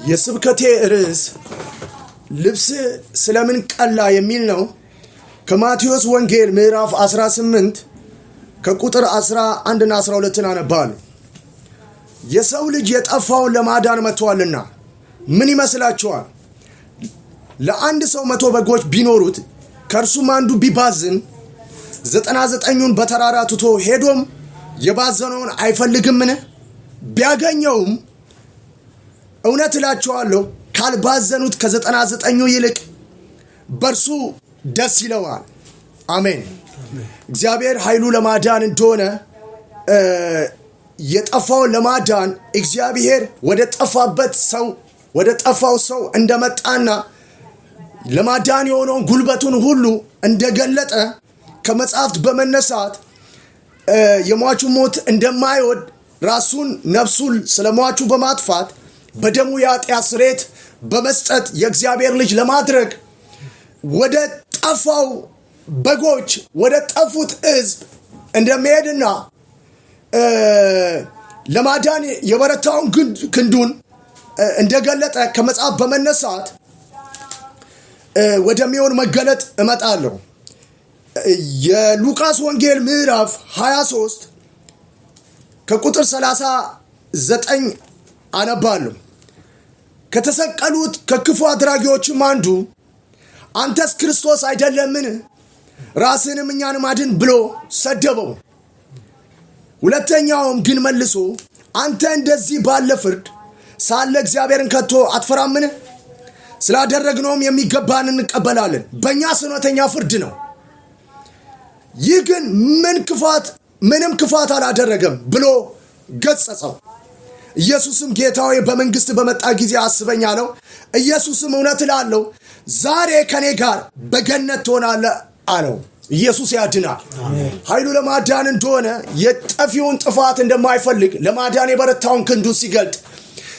የስብከቴ ርዕስ ልብስ ስለምን ቀላ የሚል ነው። ከማቴዎስ ወንጌል ምዕራፍ 18 ከቁጥር 11 እና 12 አነባለሁ። የሰው ልጅ የጠፋውን ለማዳን መጥቷልና ምን ይመስላችኋል? ለአንድ ሰው 100 በጎች ቢኖሩት ከእርሱም አንዱ ቢባዝን 99ን በተራራ ትቶ ሄዶም የባዘነውን አይፈልግምን? ቢያገኘውም እውነት እላችኋለሁ ካልባዘኑት ከ99ኙ ይልቅ በርሱ ደስ ይለዋል። አሜን። እግዚአብሔር ኃይሉ ለማዳን እንደሆነ የጠፋውን ለማዳን እግዚአብሔር ወደ ጠፋው ሰው እንደመጣና ለማዳን የሆነውን ጉልበቱን ሁሉ እንደገለጠ ከመጽሐፍት በመነሳት የሟቹ ሞት እንደማይወድ ራሱን ነፍሱን ስለሟቹ በማጥፋት በደሙ የኃጢአት ስርየት በመስጠት የእግዚአብሔር ልጅ ለማድረግ ወደ ጠፋው በጎች ወደ ጠፉት ሕዝብ እንደሚሄድና ለማዳን የበረታውን ክንዱን እንደገለጠ ከመጽሐፍ በመነሳት ወደሚሆን መገለጥ እመጣለሁ። የሉቃስ ወንጌል ምዕራፍ 23 ከቁጥር 39 አነባለሁ። ከተሰቀሉት ከክፉ አድራጊዎችም አንዱ አንተስ ክርስቶስ አይደለምን? ራስህንም እኛንም አድን ብሎ ሰደበው። ሁለተኛውም ግን መልሶ አንተ እንደዚህ ባለ ፍርድ ሳለ እግዚአብሔርን ከቶ አትፈራምን? ስላደረግነውም የሚገባን እንቀበላለን። በእኛ እውነተኛ ፍርድ ነው። ይህ ግን ምንም ክፋት አላደረገም ብሎ ገጸጸው። ኢየሱስም ጌታዬ በመንግስት በመጣ ጊዜ አስበኝ አለው። ኢየሱስም እውነት እላለሁ ዛሬ ከኔ ጋር በገነት ትሆናለህ አለው። ኢየሱስ ያድናል። ኃይሉ ለማዳን እንደሆነ የጠፊውን ጥፋት እንደማይፈልግ ለማዳን የበረታውን ክንዱ ሲገልጥ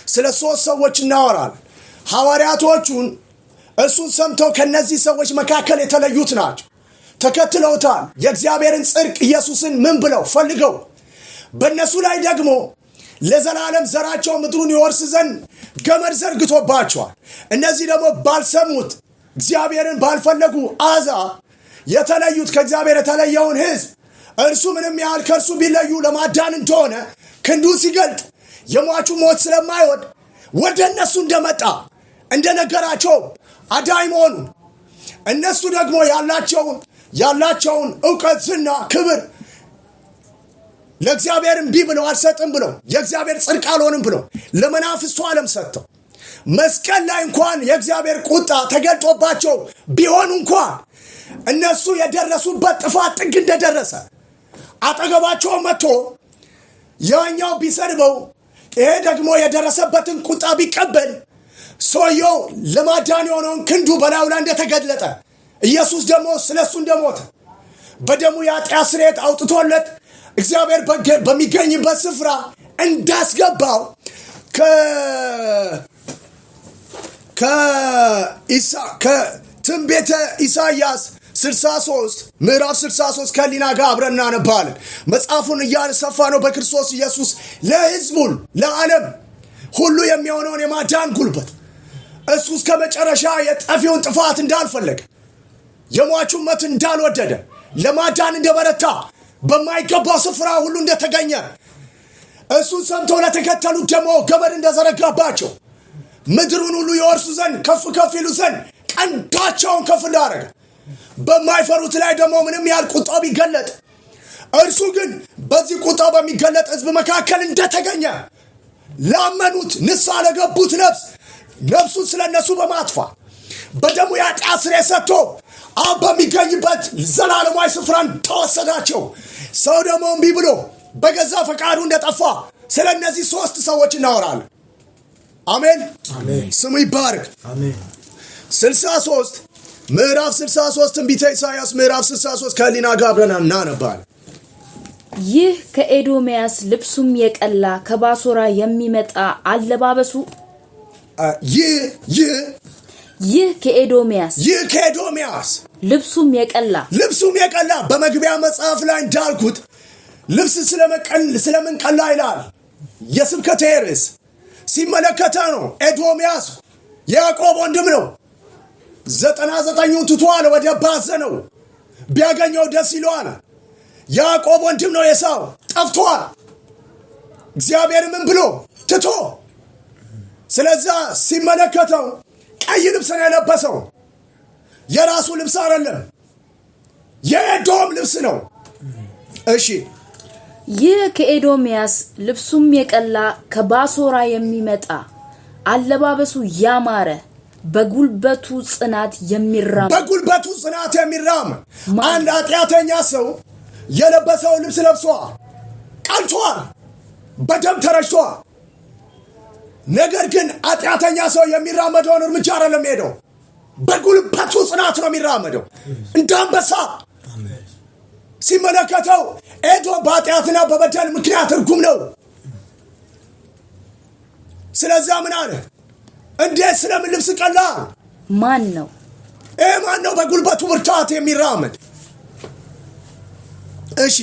ስለ 3 ሰዎች እናወራለን። ሐዋርያቶቹን እሱን ሰምተው ከነዚህ ሰዎች መካከል የተለዩት ናቸው። ተከትለውታል። የእግዚአብሔርን ጽድቅ ኢየሱስን ምን ብለው ፈልገው በእነሱ ላይ ደግሞ ለዘላለም ዘራቸው ምድሩን ይወርስ ዘንድ ገመድ ዘርግቶባቸዋል። እነዚህ ደግሞ ባልሰሙት እግዚአብሔርን ባልፈለጉ አሕዛብ የተለዩት ከእግዚአብሔር የተለየውን ሕዝብ እርሱ ምንም ያህል ከእርሱ ቢለዩ ለማዳን እንደሆነ ክንዱ ሲገልጥ የሟቹ ሞት ስለማይወድ ወደ እነሱ እንደመጣ እንደነገራቸው አዳኝ መሆኑን እነሱ ደግሞ ያላቸውን ዕውቀት፣ ዝና፣ ክብር ለእግዚአብሔር እምቢ ብለው አልሰጥም ብለው የእግዚአብሔር ጽድቅ አልሆንም ብለው ለመናፍስቱ ዓለም ሰጥተው መስቀል ላይ እንኳን የእግዚአብሔር ቁጣ ተገልጦባቸው ቢሆን እንኳን እነሱ የደረሱበት ጥፋት ጥግ እንደደረሰ አጠገባቸው መጥቶ ያኛው ቢሰድበው ይሄ ደግሞ የደረሰበትን ቁጣ ቢቀበል ሰውየው ለማዳን የሆነውን ክንዱ በላዩ ላይ እንደተገለጠ ኢየሱስ ደግሞ ስለሱ እንደሞተ በደሙ የኃጢአት ስርየት አውጥቶለት እግዚአብሔር በሚገኝበት ስፍራ እንዳስገባው ከትንቢተ ኢሳይያስ 63 ምዕራፍ 63 ከሊና ጋር አብረን እናነባለን። መጽሐፉን እያሰፋ ነው። በክርስቶስ ኢየሱስ ለሕዝቡ ለዓለም ሁሉ የሚሆነውን የማዳን ጉልበት እሱ እስከ መጨረሻ የጠፊውን ጥፋት እንዳልፈለገ የሟቹን ሞት እንዳልወደደ ለማዳን እንደበረታ በማይገባው ስፍራ ሁሉ እንደተገኘ እሱን ሰምተው ለተከተሉት ደግሞ ገመድ እንደዘረጋባቸው ምድሩን ሁሉ የወርሱ ዘንድ ከፍ ይሉ ዘንድ ቀንዳቸውን ከፍ እንዳደረገ በማይፈሩት ላይ ደግሞ ምንም ያህል ቁጣው ቢገለጥ እርሱ ግን በዚህ ቁጣው በሚገለጥ ሕዝብ መካከል እንደተገኘ ላመኑት ንስሐ ለገቡት ነፍሱን ስለነሱ በማጥፋት በደሙ የኃጢአት ስርየት ሰጥቶ አብ በሚገኝበት ዘላለማዊ ስፍራ ተወሰዳቸው። ሰው ደግሞ እምቢ ብሎ በገዛ ፈቃዱ እንደጠፋ ስለ እነዚህ 3 ሰዎች እናወራለን። አሜን። ስሙ ይባረክ። 63 ምዕራፍ 63 ትንቢተ ኢሳይያስ ምዕራፍ 63 ከሊና ጋር አብረን እናነባለን። ይህ ከኤዶምያስ ልብሱም የቀላ ከባሶራ የሚመጣ አለባበሱ ይህ ከኤዶምያስ ልብሱም የቀላ በመግቢያ መጽሐፍ ላይ እንዳልኩት ልብስ ስለምን ቀላ ይላል የስብከቴ ርዕስ። ሲመለከተው ነው። ኤዶምያስ ያዕቆብ ወንድም ነው። 99ን ትቷል፣ ወደ ባዘነው ቢያገኘው ደስ ይለዋል። ያዕቆብ ወንድም ነው። ኤሳው ጠፍቷል። እግዚአብሔር ምን ብሎ ትቶ ስለዛ ሲመለከተው ቀይ ልብስ ነው የለበሰው። የራሱ ልብስ አይደለም፣ የኤዶም ልብስ ነው። እሺ ይህ ከኤዶምያስ ልብሱም የቀላ ከባሶራ የሚመጣ አለባበሱ ያማረ በጉልበቱ ጽናት የሚራም አንድ ኃጢአተኛ ሰው የለበሰው ልብስ ለብሷል፣ ቀልቷል፣ በደም ተረጭቷል። ነገር ግን ኃጢአተኛ ሰው የሚራመደውን እርምጃ አይደለም ሄደው፣ በጉልበቱ ጽናት ነው የሚራመደው። እንደ አንበሳ ሲመለከተው ኤዶም በኃጢአትና በበደል ምክንያት እርጉም ነው። ስለዚህ ምን አለ? እንዴት ስለምን ልብስ ቀላ? ማን ነው በጉልበቱ ብርታት የሚራመድ? እሺ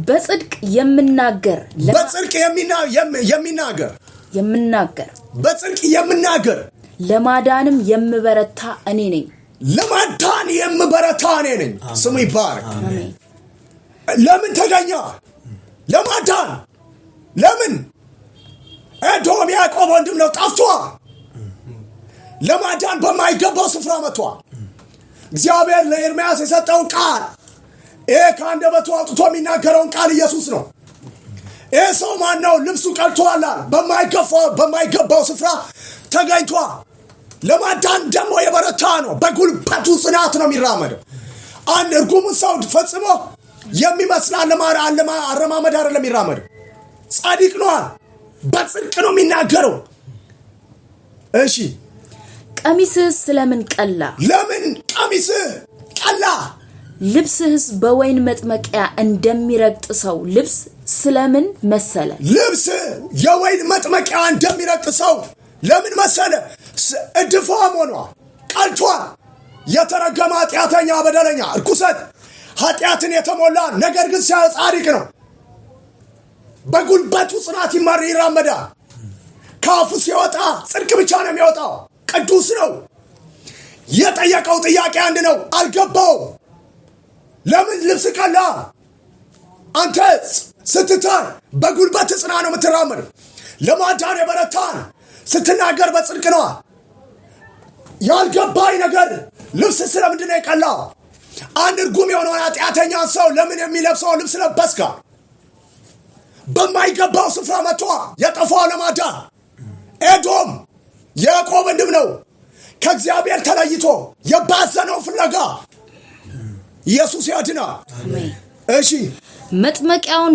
በጽድቅ የሚናገር በጽድቅ የሚናገር ለማዳንም የምበረታ እኔ ነኝ። ስሙ ይባረክ። ለምን ተገኘ? ለማዳን። ለምን? ኤዶም ያዕቆብ ወንድም ነው፣ ጠፍቷል። ለማዳን በማይገባው ስፍራ መጥቷል። እግዚአብሔር ለኤርምያስ የሰጠው ቃል ከአንደበቱ አውጥቶ የሚናገረውን ቃል ኢየሱስ ነው። ሰው ማን ነው? ልብሱ ቀልቷል፣ በማይገባው ስፍራ ተገኝቷል። ለማዳን ደግሞ የበረታ ነው። በጉልበቱ ጽናት ነው የሚራመደው። አንድ እርጉም ሰው ፈጽሞ የሚመስል አረማመድ አይደለም የሚራመደው። ጻድቅ ነው፣ በጽድቅ ነው የሚናገረው። እሺ ቀሚስህ ስለምን ቀላ? ለምን ቀሚስህ ቀላ? ልብስህስ በወይን መጥመቂያ እንደሚረግጥ ሰው ልብስ ስለምን መሰለ? ልብስ የወይን መጥመቂያ እንደሚረግጥ ሰው ለምን መሰለ? እድፋም ሆኗ ቀልቷል። የተረገመ ኃጢአተኛ፣ በደለኛ፣ እርኩሰት፣ ኃጢአትን የተሞላ ነገር ግን ጻድቅ ነው። በጉልበቱ ጽናት ይራመዳል። ካፉ ሲወጣ ጽድቅ ብቻ ነው የሚወጣው። ቅዱስ ነው። የጠየቀው ጥያቄ አንድ ነው፣ አልገባው። ለምን ልብስ ቀላ? አንተ ስትታይ በጉልበት ጽና ነው የምትራመድ። ለማዳን የበረታን ስትናገር በጽድቅ ነው። ያልገባኝ ነገር ልብስ ስለምንድን ነው የቀላው? አንድ እርጉም የሆነውን ኃጢአተኛ ሰው ለምን የሚለብሰው ልብስ ለበስካ? በማይገባው ስፍራ መጥቶ የጠፋው ለማዳን። ኤዶም ያዕቆብ ወንድም ነው። ከእግዚአብሔር ተለይቶ የባዘነው ፍለጋ ኢየሱስ ያድናል። እሺ መጥመቂያውን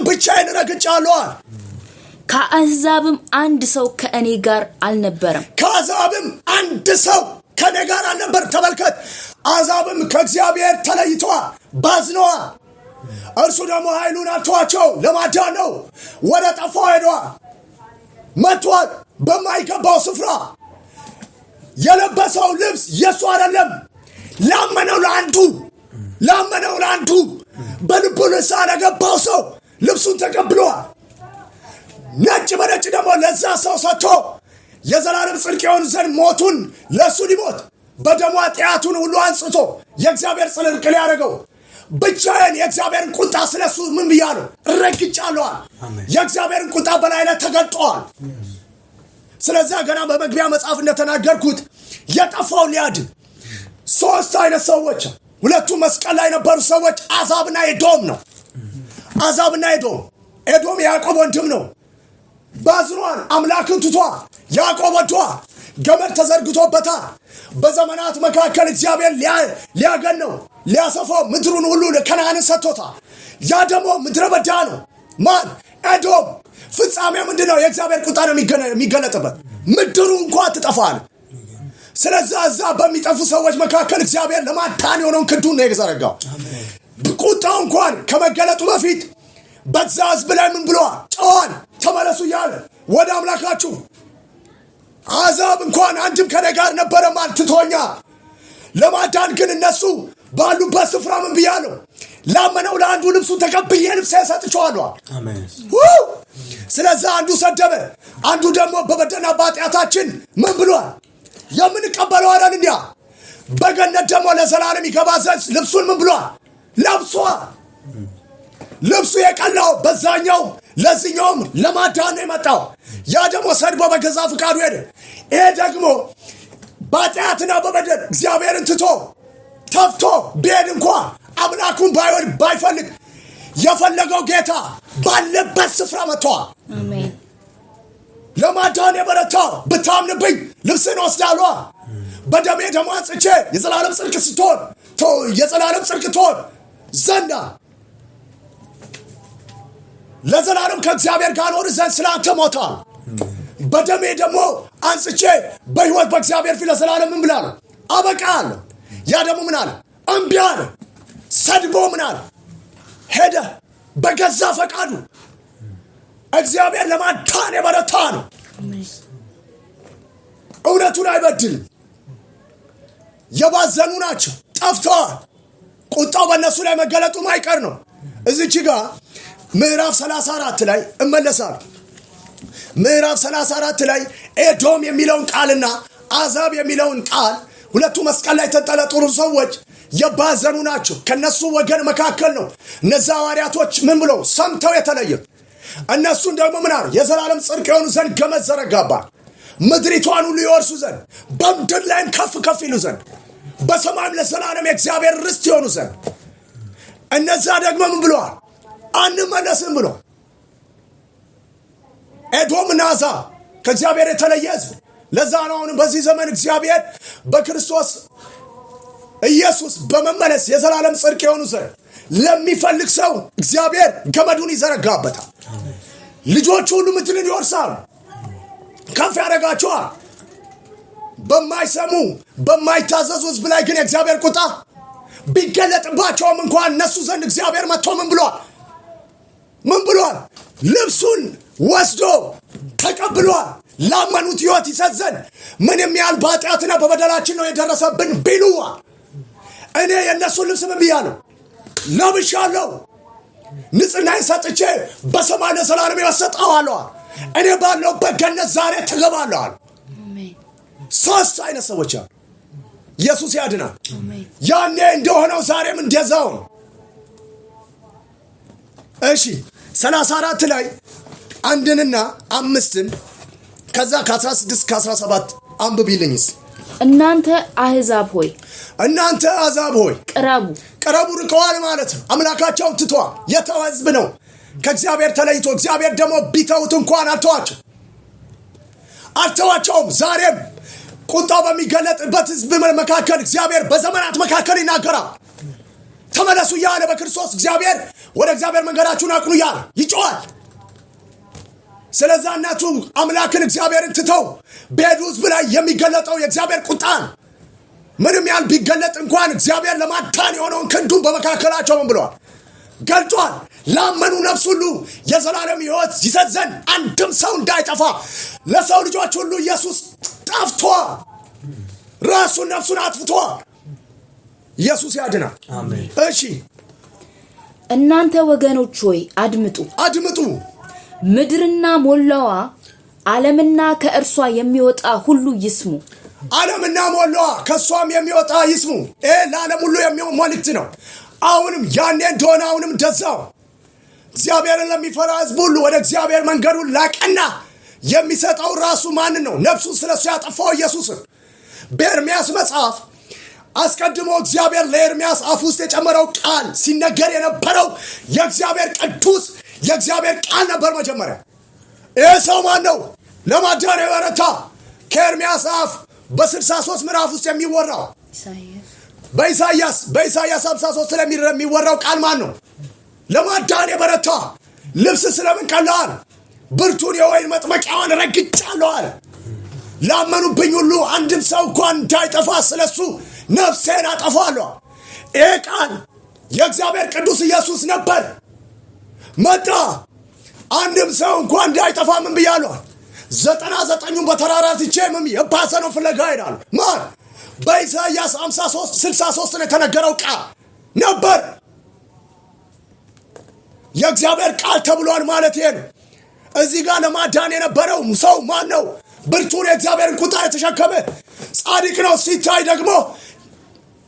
ብቻዬን ረግጫለሁ። ከአሕዛብም አንድ ሰው ከእኔ ጋር አልነበረም። ተመልከት፣ አሕዛብም ከእግዚአብሔር ተለይተዋል፣ ባዝነዋል። እርሱ ደግሞ ኃይሉን አልተዋቸው፣ ለማዳን ነው። ወደ ጠፋው ሄዷል፣ መጥቷል። በማይገባው ስፍራ የለበሰው ልብስ የሱ አይደለም። ላመነው ለአንዱ በልቡ ንስሐ ለገባው ሰው ልብሱን ተቀብሏል። ነጭ በነጭ ደግሞ ለዛ ሰው ሰጥቶ የዘላለም ጽድቅ የሆን ዘንድ ሞቱን ለሱ ሊሞት በደሙ ኃጢአቱን ሁሉ አንጽቶ የእግዚአብሔር ጽድቅ ሊያደርገው ብቻዬን የእግዚአብሔርን ቁጣ ስለሱ ምን ብያለሁ? ረግጫለሁ። የእግዚአብሔርን ቁጣ በላይ ላይ ተገልጧል። ስለዚህ ገና በመግቢያ መጽሐፍ እንደተናገርኩት የጠፋውን ሊያድን ሶስት አይነት ሰዎች፣ ሁለቱ መስቀል ላይ የነበሩ ሰዎች አሕዛብና ኤዶም ነው። ኤዶም ያዕቆብ ወንድም ነው። ባዝኗል፣ አምላክን ትቷል። ያዕቆብ ወጥቷል፣ ገመድ ተዘርግቶበታል። በዘመናት መካከል እግዚአብሔር ሊያገነው ሊያሰፋው ምድሩን ሁሉ ከነዓንን ሰጥቶታል። ያ ደግሞ ምድረ በዳ ነው። ማን? ኤዶም። ፍጻሜ ምንድን ነው? የእግዚአብሔር ቁጣ ነው የሚገለጥበት። ምድሩ እንኳን ትጠፋል። ስለዚህ እዛ በሚጠፉ ሰዎች መካከል እግዚአብሔር ለማዳን የሆነውን ክንዱን ነው የዘረጋው። ቁጣው እንኳን ከመገለጡ በፊት በዛ ሕዝብ ላይ ምን ብለዋል? ጨዋን ተመለሱ እያለ ወደ አምላካችሁ። አሕዛብ እንኳን አንድም ከኔ ጋር ነበረ ማለት ትቶኛል። ለማዳን ግን እነሱ ባሉበት ስፍራ ምን ብያለሁ? ላመነው ለአንዱ ልብሱ ተቀብዬ ልብስ ሰጥቼዋለሁ። ስለዚህ አንዱ ሰደበ፣ አንዱ ደግሞ በበደልና በኃጢአታችን ምን ብሏል? የምንቀበለው አይደል እንዴ? በገነት ደግሞ ለዘላለም ይገባ ዘንድ ልብሱን ምን ብሏል? ለብሷል። ልብሱ የቀላው በዛኛው ለዚህኛውም ለማዳን ነው የመጣው። ያ ደግሞ ሰድቦ በገዛ ፍቃዱ ሄደ። ይሄ ደግሞ በኃጢአትና በበደል እግዚአብሔርን ትቶ ተፍቶ ቢሄድ እንኳ አምላኩን ባይፈልግ የፈለገው ጌታ ባለበት ስፍራ መጥቷል። አሜን። ለማዳን የበረታው ብታምንብኝ ልብስን ወስዳሏ በደሜ ደሞ አንጽቼ የዘላለም ጽድቅ ስትሆን የዘላለም ጽድቅ ትሆን ዘንዳ ለዘላለም ከእግዚአብሔር ጋር ኖር ዘንድ ስላንተ ሞቷል። በደሜ ደግሞ አንጽቼ በሕይወት በእግዚአብሔር ፊት ለዘላለም ምን ብላለሁ? አበቃለሁ። ያ ደግሞ ምን አለ? እምቢ አለ። ሰድቦ ምን አለ? ሄደ። በገዛ ፈቃዱ እግዚአብሔር ለማዳን የበረታ ነው። እውነቱን አይበድልም። የባዘኑ ናቸው፣ ጠፍተዋል። ቁጣው በእነሱ ላይ መገለጡ ማይቀር ነው። እዚች ጋር ምዕራፍ 34 ላይ እመለሳለሁ። ምዕራፍ 34 ላይ ኤዶም የሚለውን ቃልና አዛብ የሚለውን ቃል ሁለቱ መስቀል ላይ ተንጠለጠሉ ሰዎች የባዘኑ ናቸው። ከነሱ ወገን መካከል ነው እነዛ ሐዋርያቶች ምን ብለው ሰምተው የተለየ እነሱን ደግሞ ምን አሉ? የዘላለም ጽድቅ የሆኑ ዘንድ ገመድ ዘረጋባል። ምድሪቷን ሁሉ ይወርሱ ዘንድ በምድር ላይም ከፍ ከፍ ይሉ ዘንድ በሰማይም ለዘላለም የእግዚአብሔር ርስት የሆኑ ዘንድ እነዛ ደግሞ ምን ብለዋል? አንመለስም ብሎ ኤዶምና አሕዛብ ከእግዚአብሔር የተለየ ሕዝብ። ለዛ ነው አሁን በዚህ ዘመን እግዚአብሔር በክርስቶስ ኢየሱስ በመመለስ የዘላለም ጽድቅ የሆኑ ዘንድ ለሚፈልግ ሰው እግዚአብሔር ገመዱን ይዘረጋበታል። ልጆቹ ሁሉ ምድርን ይወርሳሉ፣ ከፍ ያደርጋቸዋል። በማይሰሙ በማይታዘዙ ሕዝብ ላይ ግን የእግዚአብሔር ቁጣ ቢገለጥባቸውም እንኳን እነሱ ዘንድ እግዚአብሔር መጥቶ ምን ብሏል? ልብሱን ወስዶ ተቀብሏል። ላመኑት ሕይወት ይሰጥ ዘንድ ምንም ያህል በኃጢአትና በበደላችን ነው የደረሰብን ቢሉዋል። እኔ የእነሱን ልብስ ምን ብያለሁ? ለብሻለሁ። ንጽሕናዬን ሰጥቼ በሰማይ ለዘላለም ይወሰጠዋለሁ። እኔ ባለሁበት ገነት ዛሬ ትገባለሁ። ሶስት አይነት ሰዎች አሉ። ኢየሱስ ያድናል። ያኔ እንደሆነው ዛሬም እንደዛው ነው። እሺ 34 ላይ 1ና 5 ከዛ ከ16 ከ17 አንብቢልኝስ። እናንተ አሕዛብ ሆይ ቅረቡ ርቀዋል ማለት ነው። አምላካቸውን ትተዋል። የተወ ሕዝብ ነው ከእግዚአብሔር ተለይቶ። እግዚአብሔር ደግሞ ቢተውት እንኳን አልተዋቸውም። ዛሬም ቁጣው በሚገለጥበት ሕዝብ መካከል እግዚአብሔር በዘመናት መካከል ይናገራል። ተመለሱ እያለ በክርስቶስ እግዚአብሔር ወደ እግዚአብሔር መንገዳችሁን አቅኑ እያለ ይጮዋል። ስለዛ እናቱ አምላክን እግዚአብሔርን ትተው በሄዱ ሕዝብ ላይ የሚገለጠው የእግዚአብሔር ቁጣን ምንም ያህል ቢገለጥ እንኳን እግዚአብሔር ለማዳን የሆነውን ክንዱን በመካከላቸው ምን ብለዋል? ገልጧል። ላመኑ ነፍስ ሁሉ የዘላለም ሕይወት ይሰጥ ዘንድ አንድም ሰው እንዳይጠፋ ለሰው ልጆች ሁሉ ኢየሱስ ጠፍቷል። ራሱን ነፍሱን አጥፍቷል። ኢየሱስ ያድናል። አሜን። እሺ እናንተ ወገኖች ሆይ አድምጡ። ምድርና ሞላዋ ዓለምና ከእርሷ የሚወጣ ሁሉ ይስሙ። ዓለምና ሞላዋ ከሷም የሚወጣ ይስሙ። ለዓለም ሁሉ የሚሆን መልእክት ነው። አሁንም ያኔ እንደሆነ አሁንም እንደዛው እግዚአብሔርን ለሚፈራ ሕዝብ ሁሉ ወደ እግዚአብሔር መንገዱን ላቀና የሚሰጠው ራሱ ማንን ነው? ነፍሱን ስለሱ ያጠፋው ኢየሱስን። በኤርምያስ መጽሐፍ አስቀድሞ እግዚአብሔር ለኤርምያስ አፍ ውስጥ የጨመረው ቃል ሲነገር የነበረው የእግዚአብሔር ቅዱስ የእግዚአብሔር ቃል ነበር። መጀመሪያ ይህ ሰው ማን ነው? ለማዳን የበረታ ከኤርምያስ አፍ በ63 ምዕራፍ ውስጥ የሚወራው በኢሳይያስ 53 ላይ የሚወራው ቃል ማን ነው? ለማዳን የበረታ ልብስ ስለምን ቀላል ብርቱን የወይን መጥመቂያዋን ረግጫለሁ አለ። ላመኑብኝ ሁሉ አንድም ሰው እንኳን እንዳይጠፋ ስለሱ ነፍሴን አጠፋለሁ። ይህ ቃል የእግዚአብሔር ቅዱስ ኢየሱስ ነበር። መጣ። አንድም ሰው እንኳን እንዳይጠፋ ምን ብያለሁ? 99ኙን በተራራ ትቼ ምን የባሰ ነው ፍለጋ ሄዳለሁ። ማን? በኢሳይያስ 63 ነው የተነገረው ቃል ነበር። የእግዚአብሔር ቃል ተብሏል ማለት ይሄ ነው። እዚህ ጋር ለማዳን የነበረው ሰው ማን ነው? ብርቱን የእግዚአብሔርን ቁጣ የተሸከመ ጻድቅ ነው። ሲታይ ደግሞ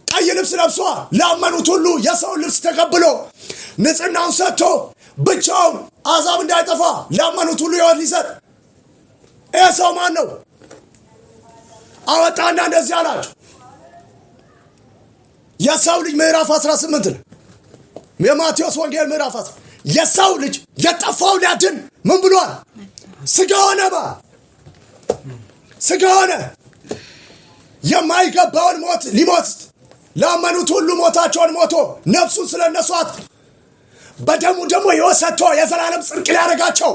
ቀይ ልብስ ለብሷል። ላመኑት ሁሉ የሰው ልብስ ተቀብሎ ንጽህናውን ሰጥቶ ብቻውን አሕዛብ እንዳይጠፋ ላመኑት ሁሉ ሕይወት ሊሰጥ ይህ ሰው ማን ነው? አወጣና እንደዚህ አላቸው። የሰው ልጅ ምዕራፍ 18 ነው። የማቴዎስ ወንጌል ምዕራፍ 10 የሰው ልጅ የጠፋው ሊያድን ምን ብሏል? ሥጋ ሆነ። ሥጋ ሆነ። የማይገባውን ሞት ሊሞት ላመኑት ሁሉ ሞታቸውን ሞቶ ነፍሱን ስለነሷት በደሙ ደግሞ ሕይወት ሰጥቶ የዘላለም ጽድቅ ሊያደርጋቸው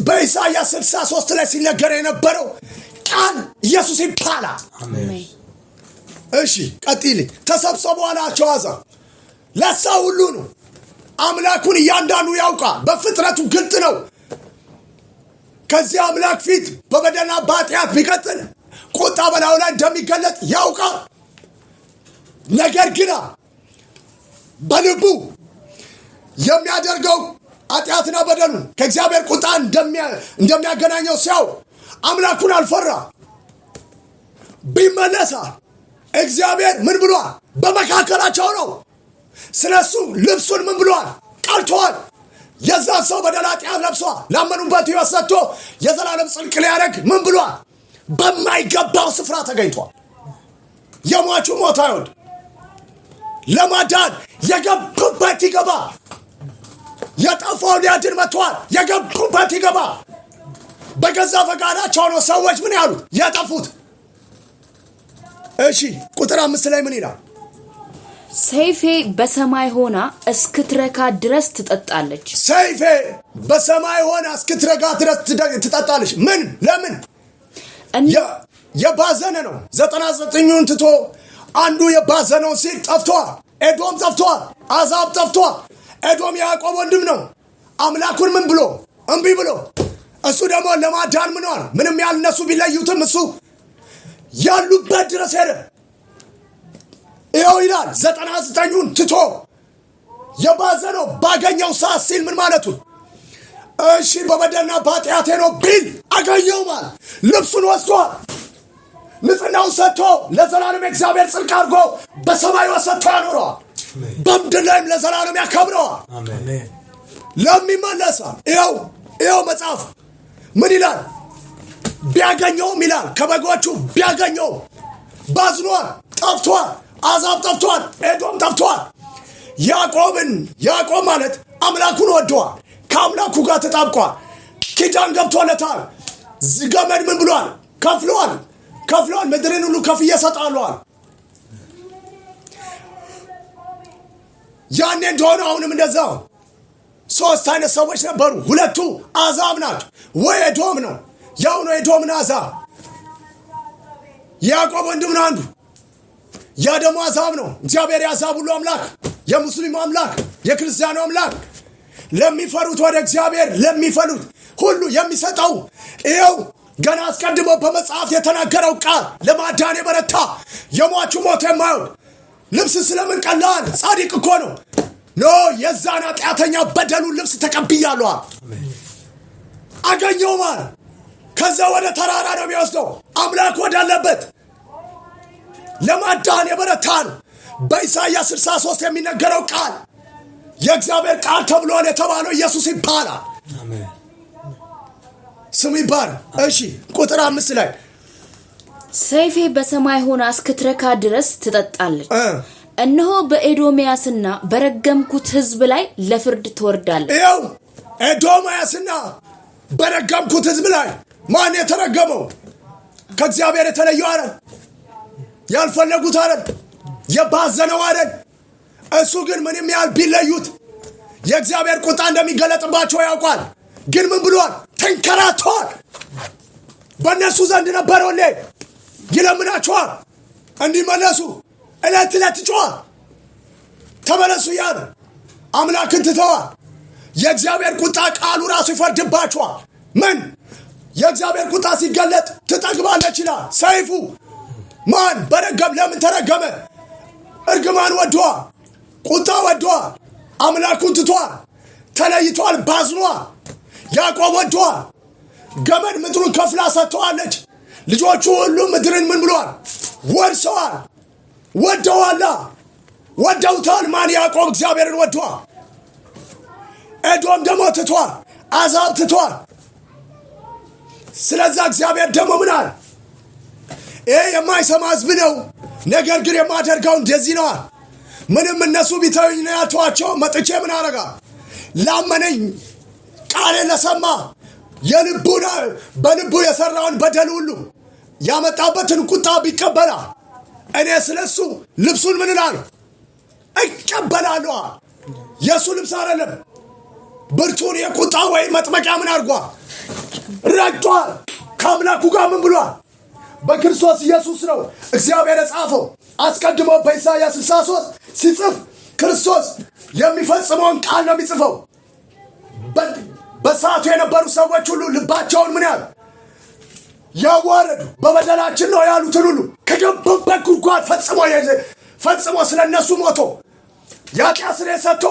በኢሳይያስ 63 ላይ ሲነገር የነበረው ቃል ኢየሱስ ይባላል። እሺ ቀጥይልኝ። ተሰብሰቡ አላቸው አሕዛብ። ለሰው ሁሉ ነው። አምላኩን እያንዳንዱ ያውቃል። በፍጥረቱ ግልጥ ነው። ከዚህ አምላክ ፊት በበደልና በኃጢአት ቢቀጥል ቁጣ በላዩ ላይ እንደሚገለጥ ያውቃል። ነገር ግን በልቡ የሚያደርገው ኃጢአትና በደሉ ከእግዚአብሔር ቁጣ እንደሚያገናኘው ሲያው አምላኩን አልፈራ። ቢመለሳ እግዚአብሔር ምን ብሏል? በመካከላቸው ነው። ስለሱ ልብሱን ምን ብሏል? ቀልቷል። የዛ ሰው በደል ኃጢአት ለብሷል። ላመኑበት ሕይወት ሰጥቶ የዘላለም ጽድቅ ሊያደርግ ምን ብሏል? በማይገባው ስፍራ ተገኝቷል። የሟቹ ሞት አይወድ ለማዳን የገቡበት ይገባ። የጠፋው ሊያድን መጥቷል። የገቡበት ይገባ። በገዛ ፈቃዳቸው ነው ሰዎች ምን ያሉት የጠፉት። እሺ ቁጥር 5 ላይ ምን ይላል? ሰይፌ በሰማይ ሆና እስክትረካ ድረስ ትጠጣለች። ሰይፌ በሰማይ ሆና እስክትረካ ድረስ ትጠጣለች። ምን? ለምን? የባዘነ ነው። 99ን ትቶ አንዱ የባዘነው ሲል ጠፍቷል። ኤዶም ጠፍቷል። አሕዛብ ጠፍቷል። ኤዶም ያዕቆብ ወንድም ነው። አምላኩን ምን ብሎ እምቢ ብሎ እሱ ደግሞ ለማዳን ምኗል? ምንም ያህል እነሱ ቢለዩትም እሱ ያሉበት ድረስ ሄደ። ይኸው ይላል 99ን ትቶ የባዘነው ባገኘው ሰዓት ሲል ምን ማለቱ? እሺ በበደልና በኃጢአቴ ነው ቢል አገኘው ማለት ልብሱን ወስዷል። ንጽህናውን ሰጥቶ ለዘላለም እግዚአብሔር ጽድቅ አድርጎ በሰማይ ወሰጥቶ ያኖረዋል። በምድር ላይም ለዘላለም ያከብረዋል። ለሚመለሳል ይኸው መጽሐፍ ምን ይላል? ቢያገኘውም ይላል ከበጎቹ ቢያገኘው ባዝኗል። ጠፍቷል። አሕዛብ ጠፍቷል። ኤዶም ጠፍቷል። ያዕቆብ ማለት አምላኩን ወደዋል። ከአምላኩ ጋር ተጣብቋል። ኪዳን ገብቶለታል። ገመድ ምን ብሏል? ከፍሏል። ምድርን ሁሉ ከፍዬ እሰጣለዋል። ያኔ እንደሆነ አሁንም እንደዛው 3 አይነት ሰዎች ነበሩ። ሁለቱ አሕዛብ ናቸው ወይ ኤዶም ነው። ያው ነው ኤዶምና አሕዛብ። ያዕቆብ ወንድም ነው አንዱ። ያ ደግሞ አሕዛብ ነው። እግዚአብሔር የአሕዛብ ሁሉ አምላክ፣ የሙስሊሙ አምላክ፣ የክርስቲያኑ አምላክ ለሚፈሩት ወደ እግዚአብሔር ለሚፈሩት ሁሉ የሚሰጠው ይኸው ገና አስቀድሞ በመጽሐፍ የተናገረው ቃል ለማዳን የበረታ የሟቹ ሞት የማይወድ ልብስ ስለምን ቀላል ጻድቅ እኮ ነው። የዛን ኃጢአተኛ በደሉን ልብስ ተቀብያለሁ አገኘው ማለት ከዛ ወደ ተራራ ነው የሚወስደው። አምላክ ወዳለበት ለማዳን የበረታ ነው። በኢሳይያስ 63 የሚነገረው ቃል የእግዚአብሔር ቃል ተብሎ የተባለው ኢየሱስ ይባላል። ስሙ ይባል። እሺ ቁጥር 5 ላይ ሰይፌ በሰማይ ሆና እስክትረካ ድረስ ትጠጣለች። እነሆ በኤዶምያስና በረገምኩት ሕዝብ ላይ ለፍርድ ትወርዳለች። ይኸው ኤዶምያስና በረገምኩት ሕዝብ ላይ ማን የተረገመው? ከእግዚአብሔር የተለየው አይደል? ያልፈለጉት አይደል? የባዘነው አይደል? እሱ ግን ምንም ያህል ቢለዩት የእግዚአብሔር ቁጣ እንደሚገለጥባቸው ያውቃል። ግን ምን ብሏል? ተንከራተዋል። በእነሱ ዘንድ ነበረው ይለምናቸዋል እንዲመለሱ። ዕለት ይጮኻል ተመለሱ እያለ አምላክን ትተዋል። የእግዚአብሔር ቁጣ ቃሉ ራሱ ይፈርድባቸዋል። ምን? የእግዚአብሔር ቁጣ ሲገለጥ ትጠግባለች ይላል ሰይፉ። ማን በረገም? ለምን ተረገመ? እርግማን ወዷል። ቁጣ ወዷል። አምላኩን ትቷል። ተለይቷል። ባዝኗል። ያዕቆብ ወዷል። ገመድ ምድሩን ከፍላ ሰጥተዋለች። ልጆቹ ሁሉ ምድርን ምን ብሏል? ወርሰዋል። ወደዋላ ወደውታል። ማን? ያዕቆብ እግዚአብሔርን ወዷል። ኤዶም ደግሞ ትቷል። አሕዛብ ትቷል። ስለዛ እግዚአብሔር ደግሞ ምን አለ? ይሄ የማይሰማ ሕዝብ ነው፣ ነገር ግን የማደርገው እንደዚህ ነው። ምንም እነሱ ቢተውኝ ነው ያልተዋቸው። መጥቼ ምን አረጋ? ላመነኝ ቃሌን ለሰማ የልቡን በልቡ የሰራውን በደል ሁሉ ያመጣበትን ቁጣ ቢቀበላ እኔ ስለሱ ልብሱን ምን እላለሁ? እቀበላለሁ። የሱ ልብስ አይደለም። ብርቱን የቁጣ ወይ መጥመቂያ ምን አድርጓል? ረግጧል። ከአምላኩ ጋር ምን ብሏል? በክርስቶስ ኢየሱስ ነው እግዚአብሔር የጻፈው። አስቀድሞ በኢሳይያስ 63 ሲጽፍ ክርስቶስ የሚፈጽመውን ቃል ነው የሚጽፈው። በሰዓቱ የነበሩ ሰዎች ሁሉ ልባቸውን ምን ያሉ ያዋረዱ በበደላችን ነው ያሉትን ሁሉ ከገቡበት ጉድጓድ ፈጽሞ ስለ እነሱ ሞቶ የኃጢአት ስርየት ሰጥቶ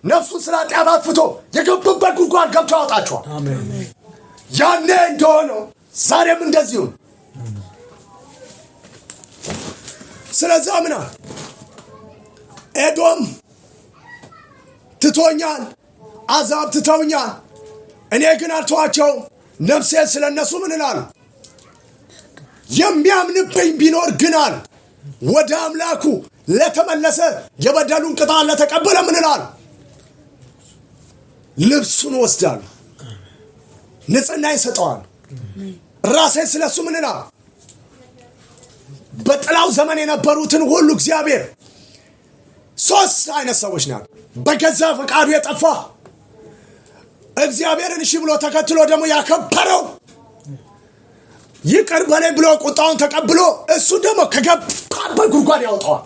ነፍሱን ስለ ኃጢአት አጥፍቶ የገቡበት ጉድጓድ ገብቶ ያወጣቸዋል። ያኔ እንደሆነው ዛሬም እንደዚሁ። ስለዚህ ምና ኤዶም ትቶኛል፣ አሕዛብ ትተውኛል፣ እኔ ግን አልተዋቸውም። ነፍሴን ስለ እነሱ ምን እላለሁ? የሚያምንብኝ ቢኖር ግን አለ ወደ አምላኩ ለተመለሰ የበደሉን ቅጣት ለተቀበለ ምን እላለሁ? ልብሱን ወስዳለሁ፣ ንጽሕና ይሰጠዋል። ራሴን ስለሱ ምን እላለሁ? በጥላው ዘመን የነበሩትን ሁሉ እግዚአብሔር ሶስት አይነት ሰዎች ናቸው። በገዛ ፈቃዱ የጠፋ እግዚአብሔርን እሺ ብሎ ተከትሎ ደግሞ ያከበረው ይቅር በለኝ ብሎ ቁጣውን ተቀብሎ እሱ ደግሞ ከገባበት ጉድጓድ ያወጣዋል።